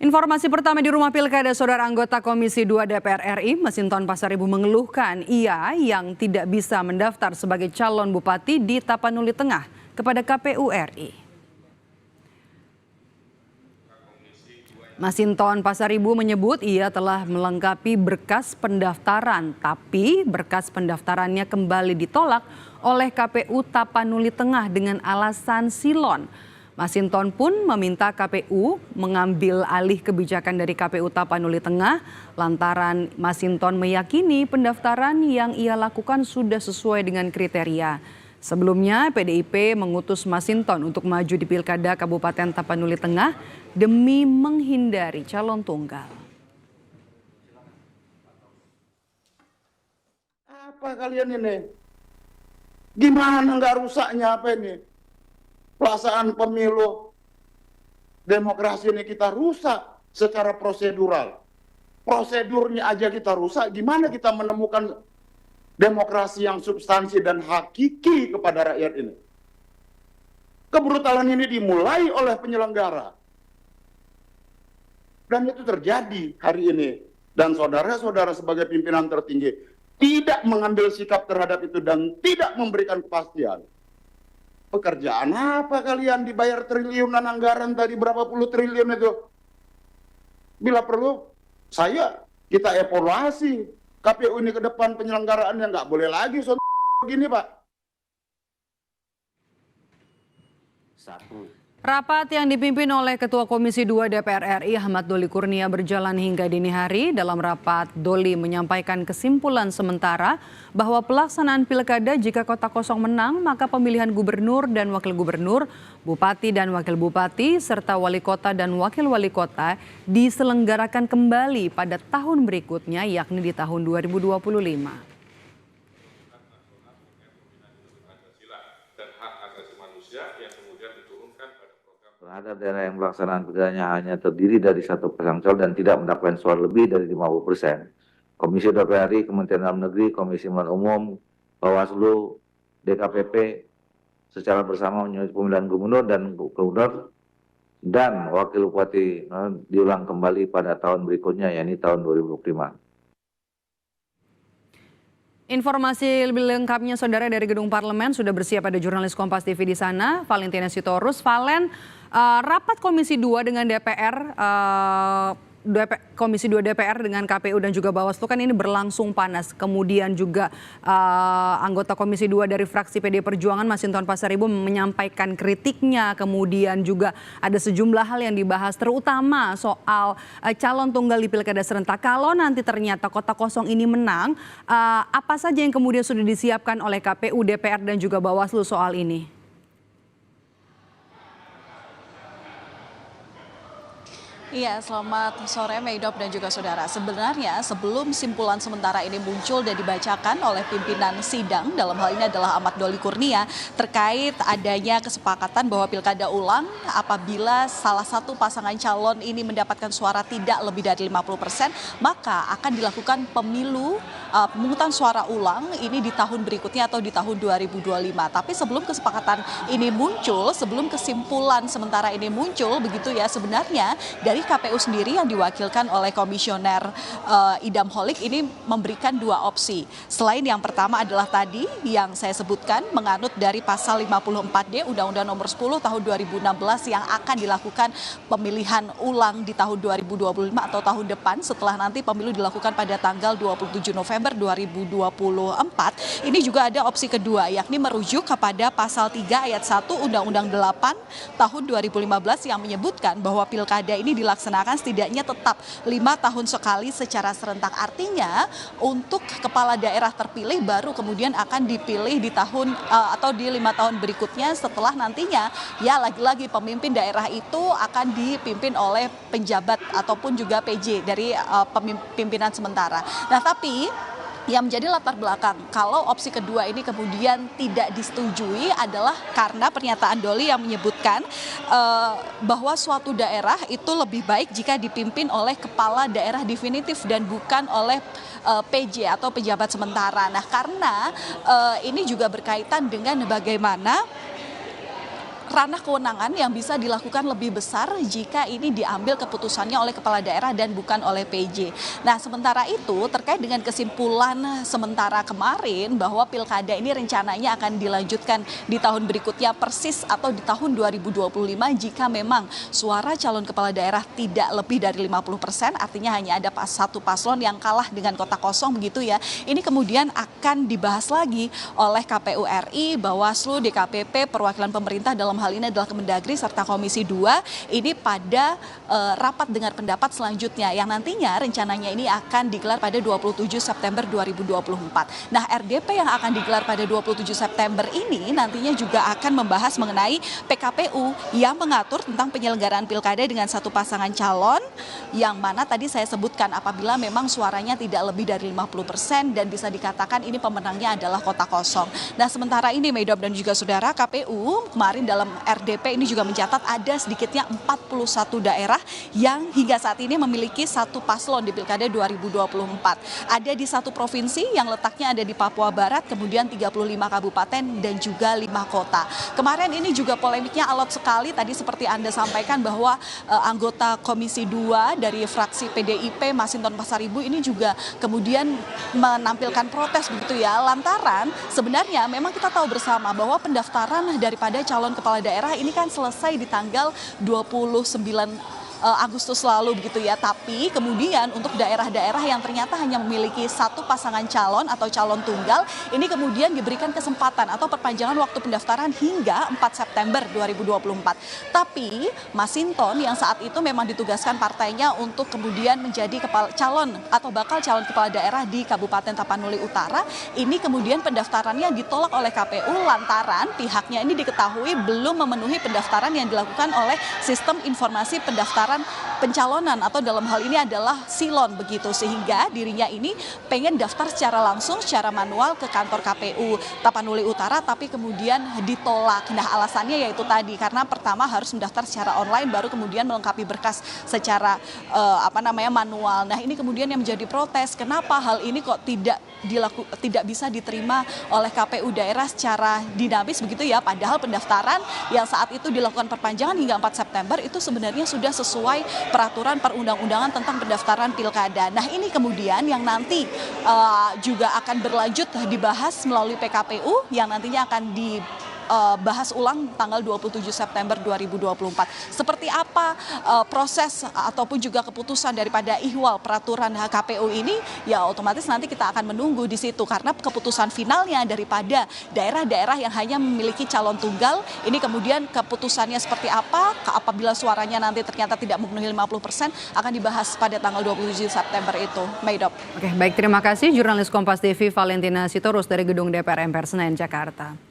Informasi pertama di rumah pilkada, saudara anggota Komisi 2 DPR RI, Masinton Pasaribu mengeluhkan ia yang tidak bisa mendaftar sebagai calon bupati di Tapanuli Tengah kepada KPU RI. Masinton Pasaribu menyebut ia telah melengkapi berkas pendaftaran, tapi berkas pendaftarannya kembali ditolak oleh KPU Tapanuli Tengah dengan alasan silon. Masinton pun meminta KPU mengambil alih kebijakan dari KPU Tapanuli Tengah lantaran Masinton meyakini pendaftaran yang ia lakukan sudah sesuai dengan kriteria. Sebelumnya PDIP mengutus Masinton untuk maju di Pilkada Kabupaten Tapanuli Tengah demi menghindari calon tunggal. Apa kalian ini? Gimana nggak rusaknya apa ini? Pelaksanaan pemilu demokrasi ini kita rusak secara prosedural. Prosedurnya aja kita rusak, gimana kita menemukan demokrasi yang substansi dan hakiki kepada rakyat ini? Kebrutalan ini dimulai oleh penyelenggara. Dan itu terjadi hari ini. Dan saudara-saudara sebagai pimpinan tertinggi tidak mengambil sikap terhadap itu dan tidak memberikan kepastian. Pekerjaan apa kalian dibayar triliunan anggaran tadi, berapa puluh triliun itu? Bila perlu, kita evaluasi KPU ini ke depan penyelenggaraannya, nggak boleh lagi begini, Pak. Rapat yang dipimpin oleh Ketua Komisi 2 DPR RI Ahmad Doli Kurnia berjalan hingga dini hari. Dalam rapat, Doli menyampaikan kesimpulan sementara bahwa pelaksanaan pilkada jika kota kosong menang, maka pemilihan gubernur dan wakil gubernur, bupati dan wakil bupati, serta wali kota dan wakil wali kota diselenggarakan kembali pada tahun berikutnya, yakni di tahun 2025. Terhadap daerah yang pelaksanaan pilkadanya hanya terdiri dari satu pasang calon dan tidak mendapatkan suara lebih dari 50%. Komisi DPR RI, Kementerian Dalam Negeri, Komisi Pemilihan Umum, Bawaslu, DKPP secara bersama menyusun pemilihan gubernur dan wakil bupati diulang kembali pada tahun berikutnya, yakni tahun 2025. Informasi lebih lengkapnya saudara dari Gedung Parlemen sudah bersiap ada jurnalis Kompas TV di sana, Valentina Sitorus. Valen, rapat Komisi 2 dengan Komisi 2 DPR dengan KPU dan juga Bawaslu kan ini berlangsung panas. Kemudian juga anggota Komisi 2 dari fraksi PD Perjuangan Masinton Pasaribu menyampaikan kritiknya. Kemudian juga ada sejumlah hal yang dibahas terutama soal calon tunggal di Pilkada serentak. Kalau nanti ternyata kota kosong ini menang, apa saja yang kemudian sudah disiapkan oleh KPU, DPR dan juga Bawaslu soal ini? Iya, selamat sore Meidop dan juga saudara. Sebenarnya sebelum simpulan sementara ini muncul dan dibacakan oleh pimpinan sidang, dalam hal ini adalah Ahmad Doli Kurnia, terkait adanya kesepakatan bahwa pilkada ulang apabila salah satu pasangan calon ini mendapatkan suara tidak lebih dari 50%, maka akan dilakukan pemungutan suara ulang ini di tahun berikutnya atau di tahun 2025. Tapi sebelum kesepakatan ini muncul, sebelum kesimpulan sementara ini muncul, begitu ya, sebenarnya dari KPU sendiri yang diwakilkan oleh Komisioner Idam Holik ini memberikan dua opsi. Selain yang pertama adalah tadi yang saya sebutkan menganut dari pasal 54D Undang-Undang Nomor 10 Tahun 2016 yang akan dilakukan pemilihan ulang di tahun 2025 atau tahun depan setelah nanti pemilu dilakukan pada tanggal 27 November 2024. Ini juga ada opsi kedua, yakni merujuk kepada pasal 3 ayat 1 Undang-Undang 8 tahun 2015 yang menyebutkan bahwa pilkada ini dilaksanakan setidaknya tetap 5 tahun sekali secara serentak. Artinya untuk kepala daerah terpilih baru kemudian akan dipilih di tahun atau di 5 tahun berikutnya setelah nantinya ya lagi-lagi pemimpin daerah itu akan dipimpin oleh penjabat ataupun juga PJ dari pimpinan sementara. Nah, tapi yang menjadi latar belakang kalau opsi kedua ini kemudian tidak disetujui adalah karena pernyataan Doli yang menyebutkan bahwa suatu daerah itu lebih baik jika dipimpin oleh kepala daerah definitif dan bukan oleh PJ atau pejabat sementara. Nah, karena ini juga berkaitan dengan bagaimana ranah kewenangan yang bisa dilakukan lebih besar jika ini diambil keputusannya oleh kepala daerah dan bukan oleh PJ. Nah, sementara itu terkait dengan kesimpulan sementara kemarin bahwa pilkada ini rencananya akan dilanjutkan di tahun berikutnya persis atau di tahun 2025 jika memang suara calon kepala daerah tidak lebih dari 50%, artinya hanya ada satu paslon yang kalah dengan kota kosong begitu ya. Ini kemudian akan dibahas lagi oleh KPU RI, Bawaslu, DKPP, perwakilan pemerintah dalam hal ini adalah Kemendagri serta Komisi 2 ini pada rapat dengar pendapat selanjutnya yang nantinya rencananya ini akan digelar pada 27 September 2024. Nah, RDP yang akan digelar pada 27 September ini nantinya juga akan membahas mengenai PKPU yang mengatur tentang penyelenggaraan pilkada dengan satu pasangan calon yang mana tadi saya sebutkan apabila memang suaranya tidak lebih dari 50% dan bisa dikatakan ini pemenangnya adalah kota kosong. Nah, sementara ini Medop dan juga saudara, KPU kemarin dalam RDP ini juga mencatat ada sedikitnya 41 daerah yang hingga saat ini memiliki satu paslon di Pilkada 2024. Ada di satu provinsi yang letaknya ada di Papua Barat, kemudian 35 kabupaten dan juga 5 kota. Kemarin ini juga polemiknya alot sekali tadi seperti Anda sampaikan bahwa anggota Komisi 2 dari fraksi PDIP Masinton Pasaribu ini juga kemudian menampilkan protes begitu ya, lantaran sebenarnya memang kita tahu bersama bahwa pendaftaran daripada calon kepala daerah ini kan selesai di tanggal 29 Agustus lalu begitu ya. Tapi kemudian untuk daerah-daerah yang ternyata hanya memiliki satu pasangan calon atau calon tunggal, ini kemudian diberikan kesempatan atau perpanjangan waktu pendaftaran hingga 4 September 2024. Tapi Masinton yang saat itu memang ditugaskan partainya untuk kemudian menjadi calon atau bakal calon kepala daerah di Kabupaten Tapanuli Utara, ini kemudian pendaftarannya ditolak oleh KPU lantaran pihaknya ini diketahui belum memenuhi pendaftaran yang dilakukan oleh sistem informasi pendaftaran pencalonan atau dalam hal ini adalah silon begitu, sehingga dirinya ini pengen daftar secara langsung secara manual ke kantor KPU Tapanuli Utara tapi kemudian ditolak. Nah, alasannya yaitu tadi karena pertama harus mendaftar secara online baru kemudian melengkapi berkas secara manual. Nah, ini kemudian yang menjadi protes, kenapa hal ini kok tidak bisa diterima oleh KPU daerah secara dinamis begitu ya, padahal pendaftaran yang saat itu dilakukan perpanjangan hingga 4 September itu sebenarnya sudah sesuai peraturan perundang-undangan tentang pendaftaran pilkada. Nah, ini kemudian yang nanti juga akan berlanjut dibahas melalui PKPU yang nantinya akan dibahas ulang tanggal 27 September 2024. Seperti apa proses ataupun juga keputusan daripada ihwal peraturan KPU ini, ya otomatis nanti kita akan menunggu di situ karena keputusan finalnya daripada daerah-daerah yang hanya memiliki calon tunggal ini kemudian keputusannya seperti apa apabila suaranya nanti ternyata tidak memenuhi 50% akan dibahas pada tanggal 27 September itu. Maidop. Oke, baik, terima kasih jurnalis Kompas TV Valentina Sitorus dari Gedung DPR MPR Senayan, Jakarta.